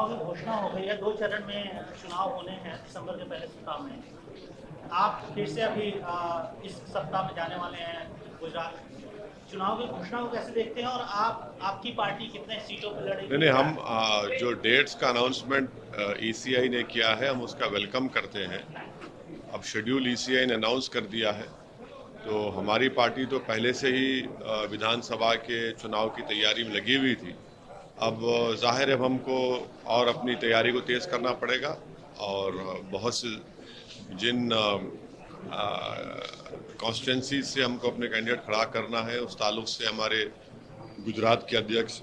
की घोषणा हो गई है, 2 चरण में चुनाव होने हैं दिसंबर के पहले सप्ताह में। आप फिर से अभी इस सप्ताह में जाने वाले हैं गुजरात। चुनाव की घोषणा को कैसे देखते हैं और आपकी पार्टी कितने सीटों पर नहीं लड़ेगी? नहीं, हम जो डेट्स का अनाउंसमेंट ईसीआई ने किया है हम उसका वेलकम करते हैं। अब शेड्यूल ईसीआई ने अनाउंस कर दिया है, तो हमारी पार्टी तो पहले से ही विधानसभा के चुनाव की तैयारी में लगी हुई थी। अब जाहिर है अब हमको और अपनी तैयारी को तेज़ करना पड़ेगा, और बहुत से जिन कॉन्स्टिट्यूंसी से हमको अपने कैंडिडेट खड़ा करना है उस ताल्लुक से हमारे गुजरात के अध्यक्ष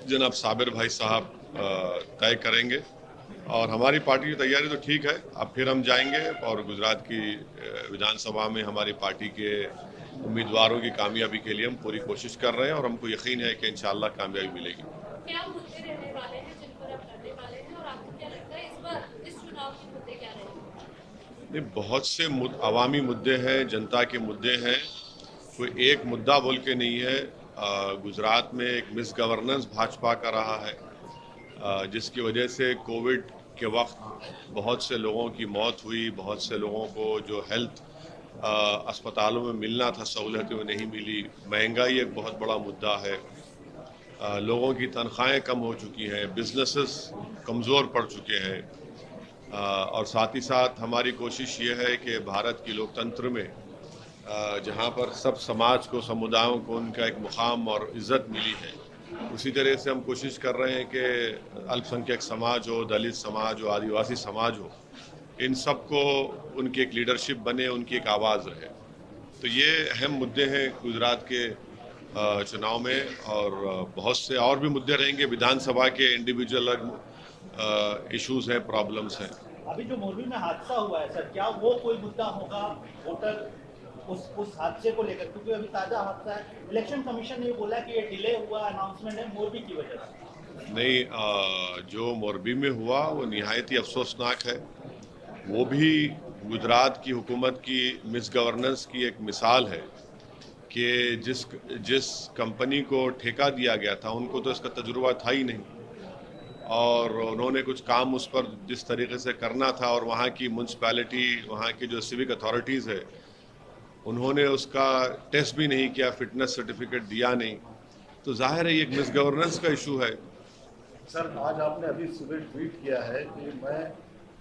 जनाब साबिर भाई साहब तय करेंगे। और हमारी पार्टी की तैयारी तो ठीक है, अब फिर हम जाएंगे और गुजरात की विधानसभा में हमारी पार्टी के उम्मीदवारों की कामयाबी के लिए हम पूरी कोशिश कर रहे हैं और हमको यकीन है कि इंशाल्लाह कामयाबी मिलेगी। क्या मुद्दे रहने वाले हैं जिन पर आप लड़ने वाले हैं, और आपको क्या लगता है इस बार इस चुनाव के मुद्दे क्या रहेंगे? नहीं, बहुत से अवामी मुद्दे हैं, जनता के मुद्दे हैं, कोई एक मुद्दा बोल के नहीं है। गुजरात में एक मिस गवर्नेंस भाजपा का रहा है, जिसकी वजह से कोविड के वक्त बहुत से लोगों की मौत हुई, बहुत से लोगों को जो हेल्थ अस्पतालों में मिलना था सहूलतें वो नहीं मिली। महंगाई एक बहुत बड़ा मुद्दा है, लोगों की तनख्वाहें कम हो चुकी हैं, बिजनेसेस कमज़ोर पड़ चुके हैं, और साथ ही साथ हमारी कोशिश ये है कि भारत की लोकतंत्र में जहाँ पर सब समाज को, समुदायों को उनका एक मुकाम और इज़्ज़त मिली है, उसी तरह से हम कोशिश कर रहे हैं कि अल्पसंख्यक समाज हो, दलित समाज हो, आदिवासी समाज हो, इन सबको उनकी एक लीडरशिप बने, उनकी एक आवाज़ रहे। तो ये अहम मुद्दे हैं गुजरात के चुनाव में, और बहुत से और भी मुद्दे रहेंगे। विधानसभा के इंडिविजुअल इश्यूज हैं, प्रॉब्लम्स हैं। अभी जो मोरबी में हादसा हुआ है सर, क्या वो कोई मुद्दा होगा वोटर उस हादसे को लेकर? क्योंकि अभी ताज़ा हादसा है, इलेक्शन कमीशन ने बोला कि ये डिले हुआ अनाउंसमेंट है मोरबी की वजह से। नहीं, जो मोरबी में हुआ वो निहायत ही अफसोसनाक है। वो भी गुजरात की हुकूमत की मिस गवर्नेंस की एक मिसाल है कि जिस कंपनी को ठेका दिया गया था उनको तो इसका तजुर्बा था ही नहीं, और उन्होंने कुछ काम उस पर जिस तरीके से करना था, और वहाँ की म्यूनसिपैलिटी, वहाँ की जो सिविक अथॉरिटीज़ है, उन्होंने उसका टेस्ट भी नहीं किया, फिटनेस सर्टिफिकेट दिया नहीं, तो जाहिर है ये एक मिस गवर्नेंस का इशू है। सर, आज आपने अभी सुबह ट्वीट किया है कि मैं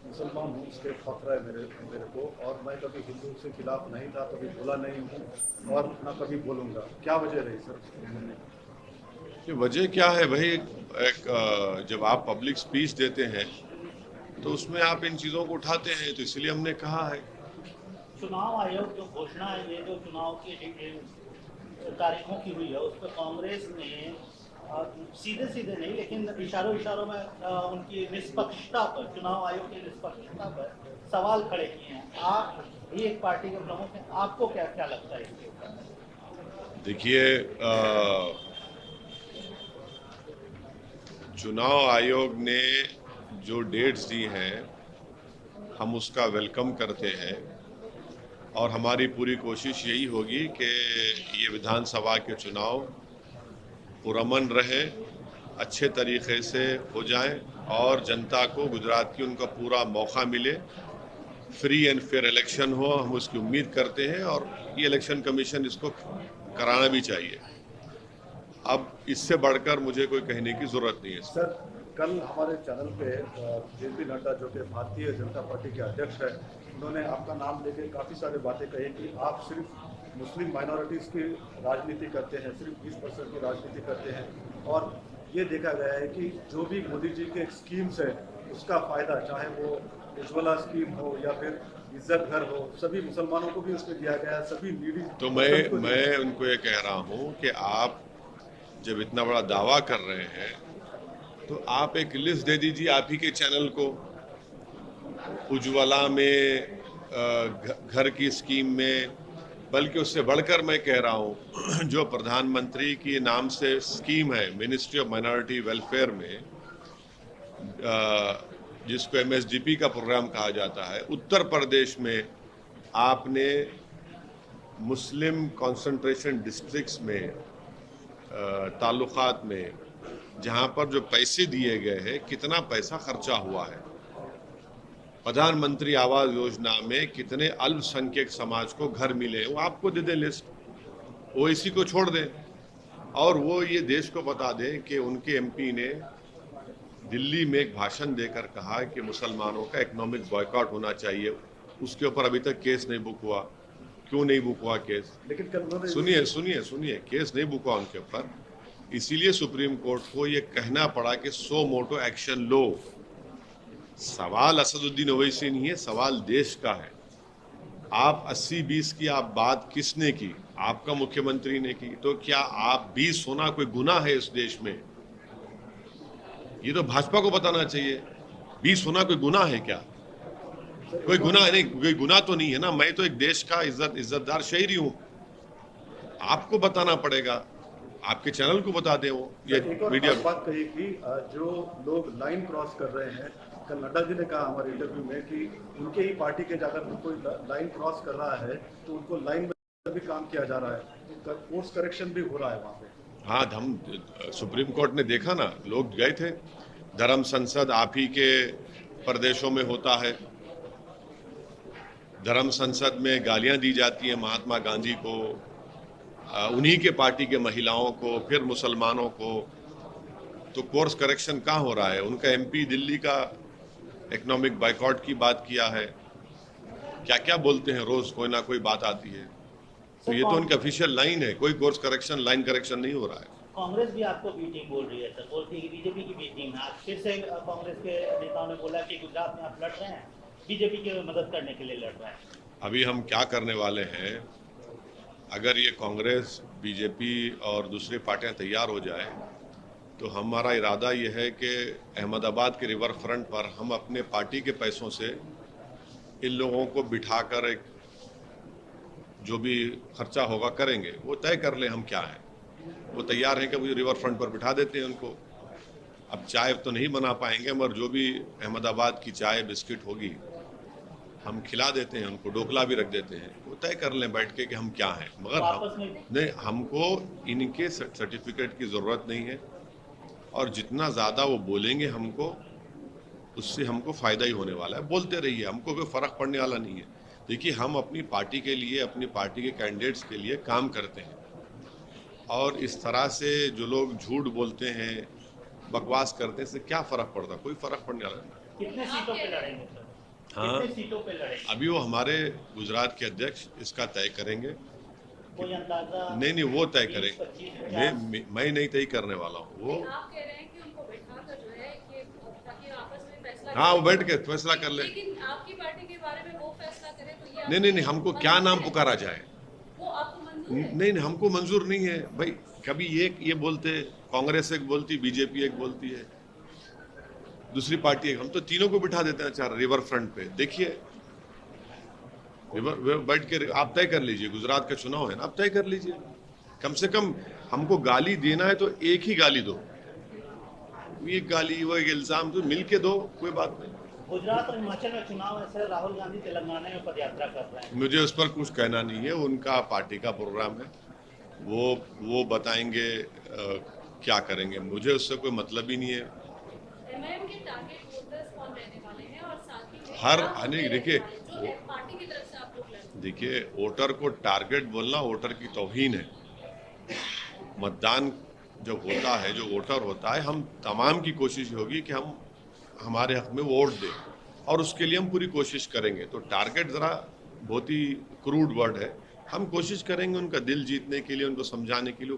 मुसलमान हूँ, उसके फख्र है मेरे को, और मैं कभी हिंदू के खिलाफ नहीं था, कभी बोला नहीं हूँ और ना कभी बोलूँगा। क्या वजह रही सर? ये वजह क्या है भाई, जब आप पब्लिक स्पीच देते हैं तो उसमें आप इन चीज़ों को उठाते हैं, तो इसलिए हमने कहा है। चुनाव आयोग जो घोषणा है, ये जो चुनाव की तारीखों की हुई है, उस पर कांग्रेस ने सीधे सीधे नहीं लेकिन इशारों इशारों में उनकी निष्पक्षता पर, चुनाव आयोग की निष्पक्षता पर सवाल खड़े किए हैं। आप भी एक पार्टी के प्रमुख हैं, आपको क्या क्या लगता है इसके ऊपर? देखिए, चुनाव आयोग ने जो डेट्स दी हैं हम उसका वेलकम करते हैं, और हमारी पूरी कोशिश यही होगी कि ये विधानसभा के चुनाव पुरअमन रहे, अच्छे तरीके से हो जाएं, और जनता को, गुजरात की, उनका पूरा मौका मिले, फ्री एंड फेयर इलेक्शन हो, हम उसकी उम्मीद करते हैं, और ये इलेक्शन कमीशन इसको कराना भी चाहिए। अब इससे बढ़कर मुझे कोई कहने की ज़रूरत नहीं है। सर, कल हमारे चैनल पे जेपी नड्डा, जो कि भारतीय जनता पार्टी के अध्यक्ष हैं, उन्होंने आपका नाम लेके काफ़ी सारी बातें कही कि आप सिर्फ मुस्लिम माइनॉरिटीज़ की राजनीति करते हैं, सिर्फ 20% की राजनीति करते हैं, और ये देखा गया है कि जो भी मोदी जी के स्कीम्स हैं उसका फ़ायदा, चाहे वो उज्ज्वला स्कीम हो या फिर इज्जत घर हो, सभी मुसलमानों को भी उसमें दिया गया है, सभी नीडी। तो मैं उनको ये कह रहा हूँ कि आप जब इतना बड़ा दावा कर रहे हैं तो आप एक लिस्ट दे दीजिए आप ही के चैनल को, उज्ज्वला में, घर की स्कीम में, बल्कि उससे बढ़कर मैं कह रहा हूँ जो प्रधानमंत्री के नाम से स्कीम है मिनिस्ट्री ऑफ माइनॉरिटी वेलफेयर में, जिसको MSDP का प्रोग्राम कहा जाता है, उत्तर प्रदेश में आपने मुस्लिम कॉन्सेंट्रेशन डिस्ट्रिक्ट्स में, ताल्लुकात में जहां पर जो पैसे दिए गए हैं कितना पैसा खर्चा हुआ है, प्रधानमंत्री आवास योजना में कितने अल्पसंख्यक समाज को घर मिले, वो आपको दे दें लिस्ट, ओवैसी को छोड़ दें, और वो ये देश को बता दें कि उनके एमपी ने दिल्ली में एक भाषण देकर कहा कि मुसलमानों का इकोनॉमिक बॉयकॉट होना चाहिए। उसके ऊपर अभी तक केस नहीं बुक हुआ। क्यों नहीं बुक हुआ केस? लेकिन कल उन्होंने सुनिए, केस नहीं बुक हुआ उनके ऊपर, इसीलिए सुप्रीम कोर्ट को ये कहना पड़ा कि सो मोटो एक्शन लो। सवाल असदुद्दीन ओवैसी नहीं है, सवाल देश का है। आप 80-20 की आप बात किसने की? आपका मुख्यमंत्री ने की। तो क्या आप 20 होना कोई गुनाह है इस देश में? ये तो भाजपा को बताना चाहिए। 20 होना कोई गुनाह है क्या? कोई गुनाह नहीं, कोई गुनाह तो नहीं है ना। मैं तो एक देश का इज्जतदार शहरी हूं, आपको बताना पड़ेगा, आपके चैनल को बता दें। वो ये एक और मीडिया बात कही कि जो लोग लाइन क्रॉस कर रहे हैं, कल नड्डा जी ने कहा हमारे इंटरव्यू में कि उनके ही पार्टी के जाकर कोई लाइन क्रॉस कर रहा है तो उनको लाइन में भी काम किया जा रहा है, कोर्स करेक्शन भी हो रहा है वहाँ पे। हाँ, हम सुप्रीम कोर्ट ने देखा ना, लोग गए थे। धर्म संसद आप ही के प्रदेशों में होता है। धर्म संसद में गालियां दी जाती हैं महात्मा गांधी को, उन्हीं के पार्टी के महिलाओं को, फिर मुसलमानों को। तो कोर्स करेक्शन कहाँ हो रहा है? उनका एमपी दिल्ली का इकोनॉमिक बाइकआउट की बात किया है। क्या क्या बोलते हैं, रोज कोई ना कोई बात आती है। तो ये तो उनकी ऑफिशियल लाइन है, कोई कोर्स करेक्शन, लाइन करेक्शन नहीं हो रहा है। कांग्रेस भी आपको बी टीम बोल रही है सर, बोलती है कि बीजेपी की बी टीम है। आज फिर से कांग्रेस के नेताओं ने बोला कि गुजरात में आप लड़ रहे हैं, बीजेपी की मदद करने के लिए लड़ रहे हैं। अभी हम क्या करने वाले हैं, अगर ये कांग्रेस, बीजेपी और दूसरी पार्टियां तैयार हो जाए तो हमारा इरादा ये है कि अहमदाबाद के रिवर फ्रंट पर हम अपने पार्टी के पैसों से इन लोगों को बिठाकर एक जो भी खर्चा होगा करेंगे, वो तय कर ले हम क्या हैं। वो तैयार हैं कि वो रिवर फ्रंट पर बिठा देते हैं उनको। अब चाय तो नहीं बना पाएंगे, मगर जो भी अहमदाबाद की चाय बिस्किट होगी हम खिला देते हैं उनको, ढोकला भी रख देते हैं। वो तय कर लें बैठ के कि हम क्या हैं। मगर नहीं, हमको इनके सर्टिफिकेट की ज़रूरत नहीं है, और जितना ज़्यादा वो बोलेंगे हमको, उससे हमको फ़ायदा ही होने वाला है। बोलते रहिए, हमको कोई फ़र्क पड़ने वाला नहीं है। देखिए, हम अपनी पार्टी के लिए, अपनी पार्टी के कैंडिडेट्स के लिए काम करते हैं, और इस तरह से जो लोग झूठ बोलते हैं, बकवास करते हैं, इससे क्या फ़र्क पड़ता? कोई फ़र्क पड़ने वाला नहीं। कितने सीटों पे लड़ेंगे सर? हाँ, कितने सीटों पे लड़ेंगे? अभी वो हमारे गुजरात के अध्यक्ष इसका तय करेंगे। कोई अंदाजा? नहीं, वो तय 20, करेंगे। 25, मैं नहीं तय करने वाला हूँ। वो आप कह रहे हैं कि उनको बैठाकर जो है कि ताकि आपस में फैसला हाँ, वो बैठ के फैसला कर ले। लेकिन आपकी पार्टी के बारे में वो फैसला करे तो ये नहीं, हमको क्या नाम पुकारा जाए, वो आपको मंजूर है? नहीं, हमको मंजूर नहीं है भाई। कभी ये बोलते, कांग्रेस एक बोलती, बीजेपी एक बोलती है, दूसरी पार्टी एक। हम तो तीनों को बिठा देते हैं चार रिवर फ्रंट पे। देखिए, रिवर बैठ के आप तय कर लीजिए। गुजरात का चुनाव है ना, आप तय कर लीजिए। कम से कम हमको गाली देना है तो एक ही गाली दो, ये गाली वो एक इल्जाम तो मिल के दो, कोई बात नहीं। गुजरात और हिमाचल में चुनाव है सर, राहुल गांधी तेलंगाना में पदयात्रा कर रहे हैं। मुझे उस पर कुछ कहना नहीं है, उनका पार्टी का प्रोग्राम है, वो बताएंगे क्या करेंगे। मुझे उससे कोई मतलब ही नहीं है। एमआईएम के टारगेट वोटर्स कौन रहने वाले हैं, और साथ ही हर आप अनेक रहने देखिए, वाले जो है पार्टी की तरफ से आप लोग लड़ देखिए, वोटर को टारगेट बोलना वोटर की तौहीन है। मतदान जब होता है, जो वोटर होता है, हम तमाम की कोशिश होगी कि हम हमारे हक में वोट दें, और उसके लिए हम पूरी कोशिश करेंगे। तो टारगेट ज़रा बहुत ही क्रूड वर्ड है। हम कोशिश करेंगे उनका दिल जीतने के लिए, उनको समझाने के लिए।